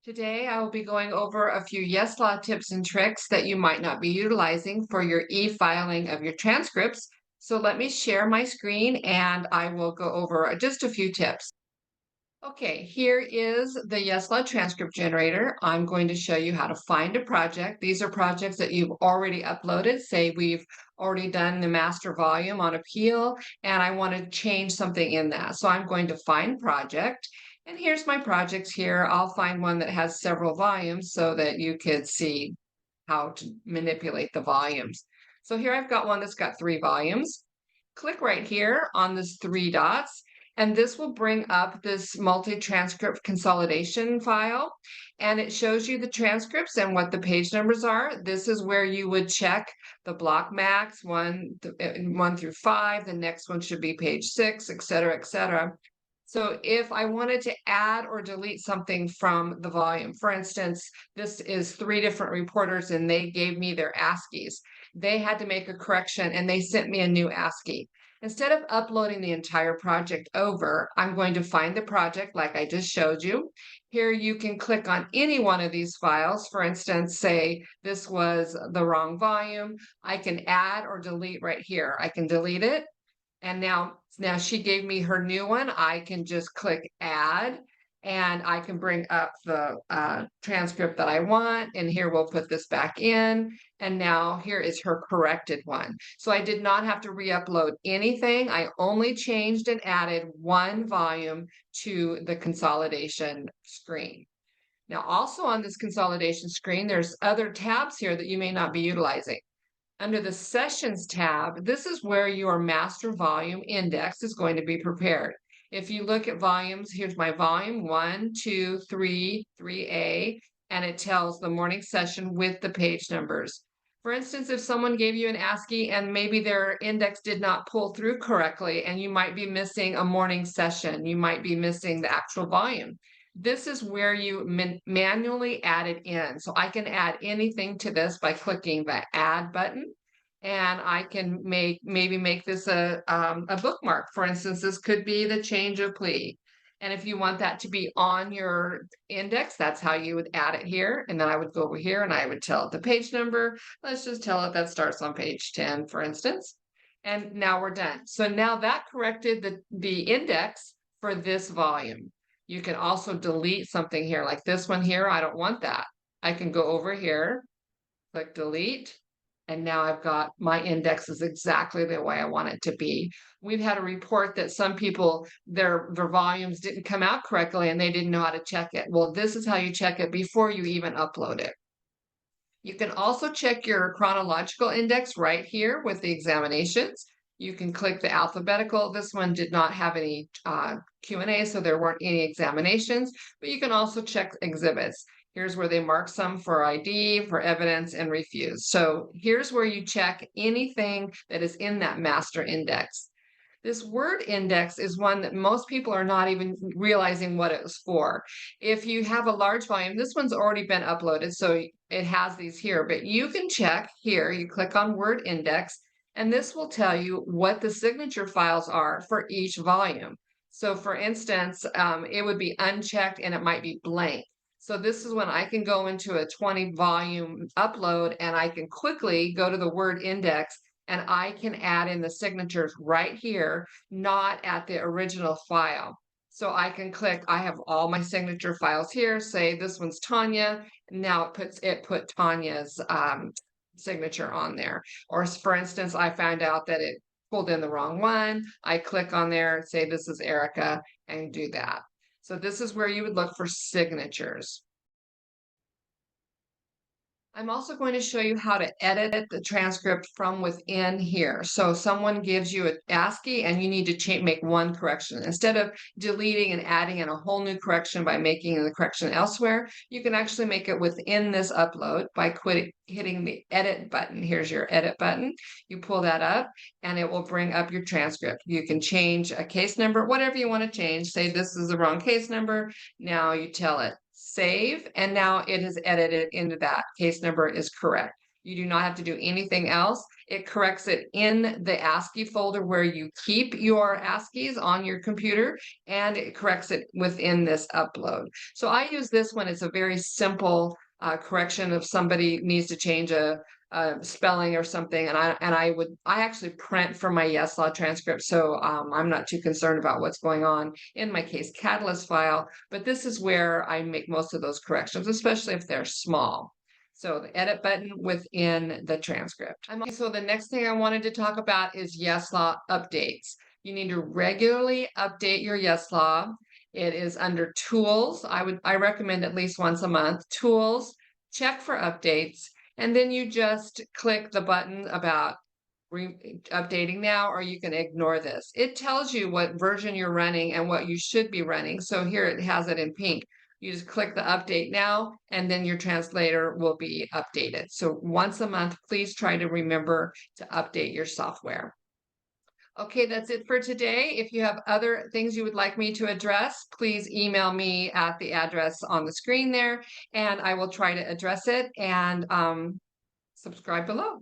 Today, I will be going over a few YesLaw tips and tricks that you might not be utilizing for your e-filing of your transcripts. So let me share my screen and I will go over just a few tips. Okay, here is the YesLaw transcript generator. I'm going to show you how to find a project. These are projects that you've already uploaded. Say we've already done the master volume on appeal, and I want to change something in that. So I'm going to find project, and here's my projects here. I'll find one that has several volumes so that you could see how to manipulate the volumes. So here I've got one that's got 3 volumes. Click right here on this 3 dots, and this will bring up this multi-transcript consolidation file, and it shows you the transcripts and what the page numbers are. This is where you would check the block max, 1 through 5. The next one should be page 6, et cetera, et cetera. So if I wanted to add or delete something from the volume, for instance, this is 3 different reporters and they gave me their ASCIIs. They had to make a correction and they sent me a new ASCII. Instead of uploading the entire project over, I'm going to find the project like I just showed you. Here you can click on any one of these files. For instance, say this was the wrong volume. I can add or delete right here. I can delete it. And now she gave me her new one. I can just click add and I can bring up the transcript that I want. And here we'll put this back in. And now here is her corrected one. So I did not have to re-upload anything. I only changed and added one volume to the consolidation screen. Now also on this consolidation screen, there's other tabs here that you may not be utilizing. Under the Sessions tab, this is where your master volume index is going to be prepared. If you look at volumes, here's my volume 1, 2, 3, 3A, and it tells the morning session with the page numbers. For instance, if someone gave you an ASCII and maybe their index did not pull through correctly, and you might be missing a morning session, you might be missing the actual volume. This is where you manually add it in. So I can add anything to this by clicking the add button. And I can maybe make this a bookmark. For instance, this could be the change of plea. And if you want that to be on your index, that's how you would add it here. And then I would go over here and I would tell it the page number. Let's just tell it that starts on page 10, for instance. And now we're done. So now that corrected the index for this volume. You can also delete something here, like this one here. I don't want that. I can go over here, click delete, and now I've got my index is exactly the way I want it to be. We've had a report that some people, their volumes didn't come out correctly and they didn't know how to check it. Well, this is how you check it before you even upload it. You can also check your chronological index right here with the examinations. You can click the alphabetical. This one did not have any Q&A, so there weren't any examinations, but you can also check exhibits. Here's where they mark some for ID, for evidence, and refuse. So here's where you check anything that is in that master index. This word index is one that most people are not even realizing what it was for. If you have a large volume, this one's already been uploaded, so it has these here, but you can check here, you click on word index, and this will tell you what the signature files are for each volume. So for instance, it would be unchecked and it might be blank. So this is when I can go into a 20 volume upload and I can quickly go to the word index and I can add in the signatures right here, not at the original file. So I can click, I have all my signature files here, say this one's Tanya, now it put Tanya's signature on there. Or for instance, I found out that it pulled in the wrong one. I click on there, say this is Erica, and do that. So this is where you would look for signatures. I'm also going to show you how to edit the transcript from within here. So someone gives you an ASCII and you need to make one correction. Instead of deleting and adding in a whole new correction by making the correction elsewhere, you can actually make it within this upload by hitting the edit button. Here's your edit button. You pull that up and it will bring up your transcript. You can change a case number, whatever you want to change. Say this is the wrong case number. Now you tell it save, and now it has edited into that. Case number is correct. You do not have to do anything else. It corrects it in the ASCII folder where you keep your ASCIIs on your computer, and it corrects it within this upload. So I use this when it's a very simple correction if somebody needs to change a spelling or something, and I actually print for my YesLaw transcript, so I'm not too concerned about what's going on in my case catalyst file. But this is where I make most of those corrections, especially if they're small. So the edit button within the transcript. So the next thing I wanted to talk about is YesLaw updates. You need to regularly update your YesLaw. It is under Tools. I recommend at least once a month. Tools, check for updates, and then you just click the button about updating now, or you can ignore this. It tells you what version you're running and what you should be running. So here it has it in pink. You just click the update now, and then your translator will be updated. So once a month, please try to remember to update your software. Okay, that's it for today. If you have other things you would like me to address, please email me at the address on the screen there, and I will try to address it, and subscribe below.